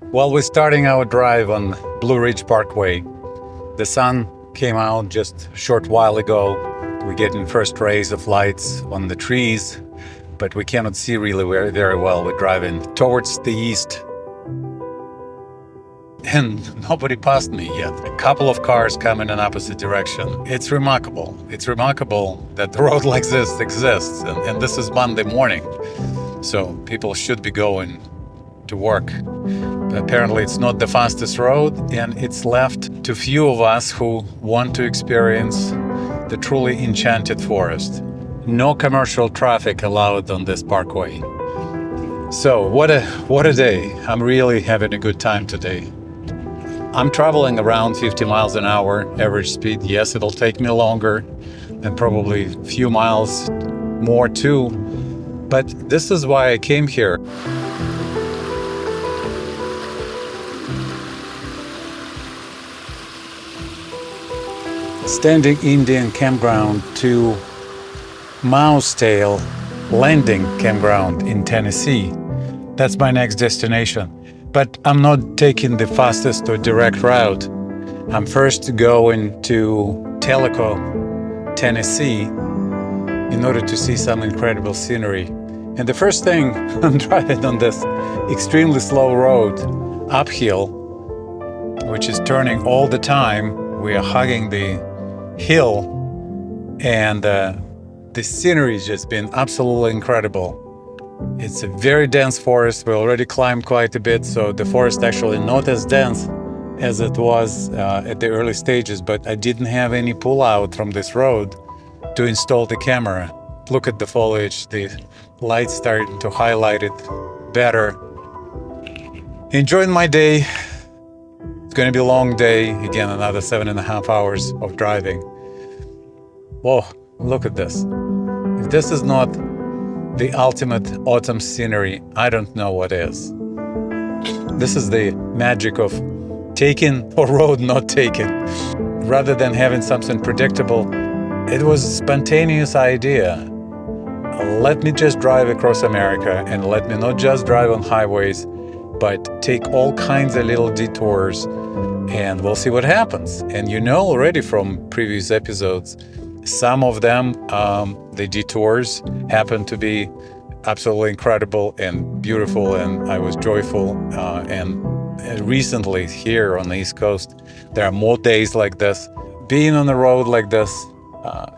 Well, we're starting our drive on Blue Ridge Parkway. The sun came out just a short while ago. We're getting first rays of lights on the trees, but we cannot see really very well. We're driving towards the east, and nobody passed me yet. A couple of cars come in an opposite direction. It's remarkable. It's remarkable that the road like this exists, and this is Monday morning, so people should be going to work. Apparently it's not the fastest road, and it's left to few of us who want to experience the truly enchanted forest. No commercial traffic allowed on this parkway. So what a day. I'm really having a good time today. I'm traveling around 50 miles an hour average speed. Yes, it'll take me longer and probably a few miles more too, but this is why I came here. Standing Indian Campground to Mousetail Landing Campground in Tennessee. That's my next destination. But I'm not taking the fastest or direct route. I'm first going to Tellico, Tennessee, in order to see some incredible scenery. And the first thing, I'm driving on this extremely slow road, uphill, which is turning all the time. We are hugging the hill, and the scenery has just been absolutely incredible. It's a very dense forest. We already climbed quite a bit, so the forest actually not as dense as it was at the early stages, but I didn't have any pull out from this road to install the camera. Look at the foliage, the lights starting to highlight it better. Enjoying my day. It's going to be a long day. Again, another 7.5 hours of driving. Whoa, look at this. If this is not the ultimate autumn scenery, I don't know what is. This is the magic of taking a road not taken. Rather than having something predictable, it was a spontaneous idea. Let me just drive across America, and let me not just drive on highways, but take all kinds of little detours, and we'll see what happens. And you know already from previous episodes, some of them, the detours, happen to be absolutely incredible and beautiful, and I was joyful. And recently here on the East Coast, there are more days like this. Being on the road like this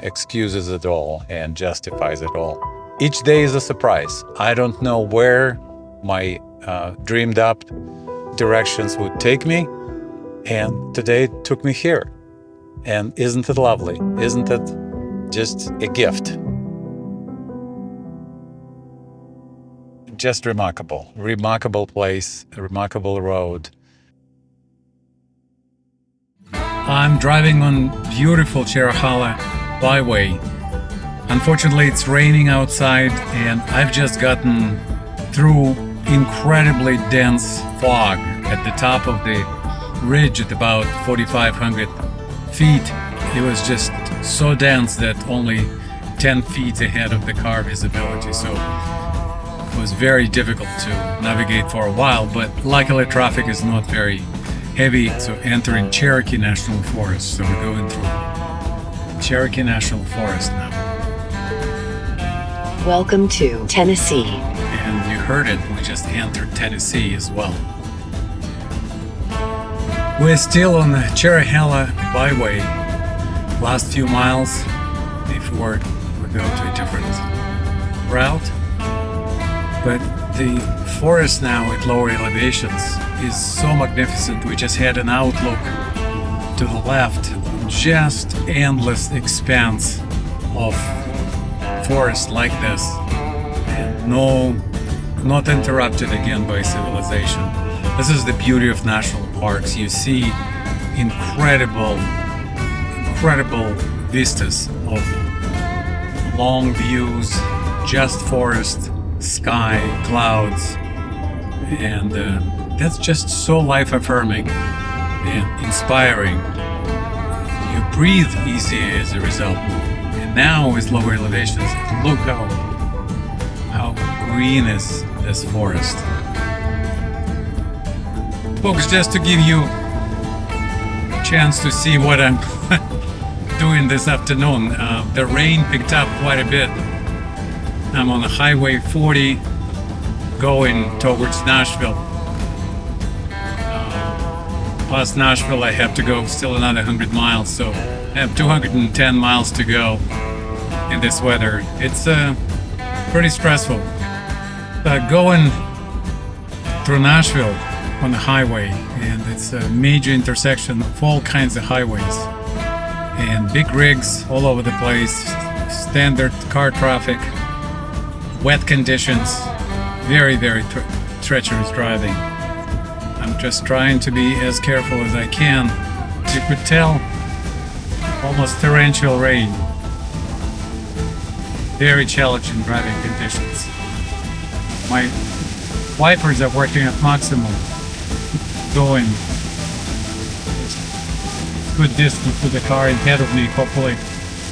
excuses it all and justifies it all. Each day is a surprise. I don't know where my dreamed up directions would take me, and today it took me here. And isn't it lovely? Isn't it just a gift? Just remarkable. Remarkable place, a remarkable road. I'm driving on beautiful Cherohala Skyway. Unfortunately, it's raining outside, and I've just gotten through incredibly dense fog at the top of the ridge at about 4,500 feet. It was just so dense that only 10 feet ahead of the car visibility, so it was very difficult to navigate for a while, but luckily traffic is not very heavy. So entering Cherokee National Forest, so we're going through Cherokee National Forest now. Welcome to Tennessee. And you heard it, we just entered Tennessee as well. We're still on the Cherohala Skyway, last few miles before we go to a different route. But the forest now at lower elevations is so magnificent. We just had an outlook to the left, just endless expanse of forest like this, and not interrupted again by civilization. This is the beauty of national parks. You see incredible vistas of long views, just forest, sky, clouds, and that's just so life-affirming and inspiring. You breathe easier as a result. And now with lower elevations, look how green is this forest. Folks, just to give you a chance to see what I'm doing this afternoon. The rain picked up quite a bit. I'm on the Highway 40 going towards Nashville. Past Nashville, I have to go still another 100 miles, so I have 210 miles to go in this weather. It's pretty stressful. Going through Nashville on the highway, and it's a major intersection of all kinds of highways, and big rigs all over the place, standard car traffic, wet conditions, very, very treacherous driving. I'm just trying to be as careful as I can. You could tell, almost torrential rain. Very challenging driving conditions. My wipers are working at maximum, going good distance to the car ahead of me. Hopefully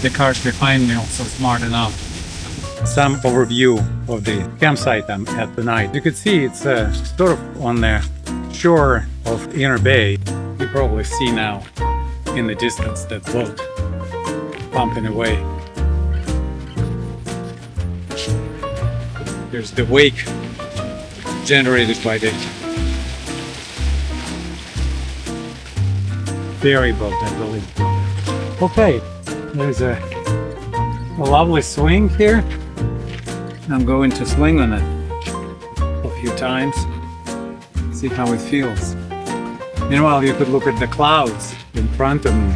the cars behind me also smart enough. Some overview of the campsite I'm at tonight. You could see it's sort of on the shore of Inner Bay. You probably see now in the distance that boat pumping away. There's the wake generated by the ferry boat, I believe. Okay, there's a lovely swing here. I'm going to swing on it a few times, see how it feels. Meanwhile, you could look at the clouds in front of me.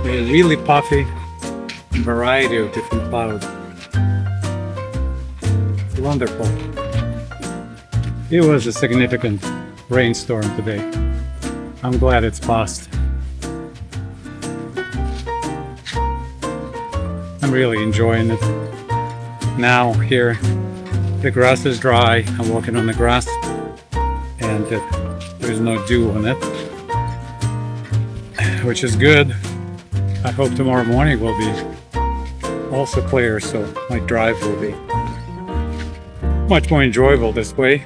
They're really puffy, variety of different clouds. It's wonderful. It was a significant rainstorm today. I'm glad it's passed. I'm really enjoying it. Now here, the grass is dry. I'm walking on the grass, and there's no dew on it, which is good. I hope tomorrow morning will be also clear, so my drive will be much more enjoyable this way.